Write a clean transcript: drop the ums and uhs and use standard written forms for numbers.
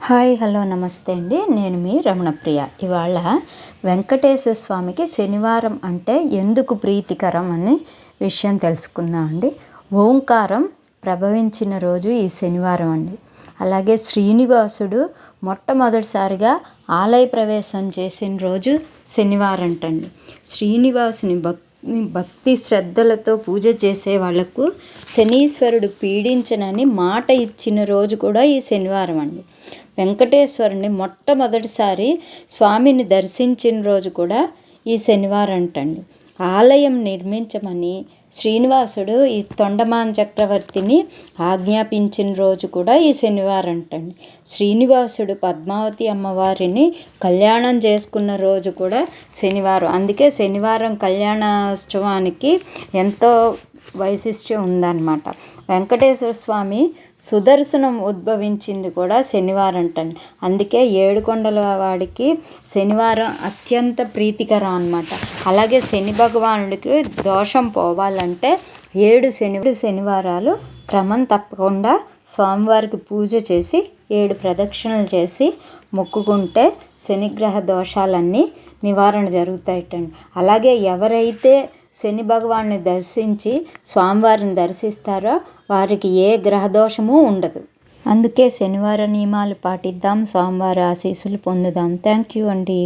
Hi hello నమస్తే అండి. నేను మీ రమణప్రియ. ఇవాళ వెంకటేశ్వర స్వామికి శనివారం అంటే ఎందుకు ప్రీతికరం అనే విషయం తెలుసుకుందాం అండి. ఓంకారం ప్రభవించిన రోజు ఈ శనివారం అండి. అలాగే శ్రీనివాసుడు మొట్టమొదటిసారిగా ఆలయ ప్రవేశం చేసిన రోజు శనివారం అంటండి. శ్రీనివాసుని భక్తి శ్రద్ధలతో పూజ చేసే వాళ్లకు శనీశ్వరుడు పీడించనని మాట ఇచ్చిన రోజు కూడా ఈ శనివారం అండి. వెంకటేశ్వరుని మొట్టమొదటిసారి స్వామిని దర్శించిన రోజు కూడా ఈ శనివారం అంటండి. ఆలయం నిర్మించమని శ్రీనివాసుడు ఈ తొండమాన్ చక్రవర్తిని ఆజ్ఞాపించిన రోజు కూడా ఈ శనివారం అంటండి. శ్రీనివాసుడు పద్మావతి అమ్మవారిని కళ్యాణం చేసుకున్న రోజు కూడా శనివారం. అందుకే శనివారం కళ్యాణోత్సవానికి ఎంతో వైశిష్ట్యం ఉందన్నమాట. వెంకటేశ్వర స్వామి సుదర్శనం ఉద్భవించింది కూడా శనివారం అంటండి. అందుకే ఏడుకొండల వాడికి శనివారం అత్యంత ప్రీతికరం అన్నమాట. అలాగే శని భగవానుడికి దోషం పోవాలంటే 7 శనివారాలు క్రమం తప్పకుండా స్వామివారికి పూజ చేసి 7 ప్రదక్షిణలు చేసి మొక్కుకుంటే శనిగ్రహ దోషాలన్నీ నివారణ జరుగుతాయటండి. అలాగే ఎవరైతే శని భగవాన్ని దర్శించి స్వామివారిని దర్శిస్తారో వారికి ఏ గ్రహదోషము ఉండదు. అందుకే శనివారం నియమాలు పాటిద్దాం, స్వామివారి ఆశీస్సులు పొందుదాం. థ్యాంక్ యూ అండి.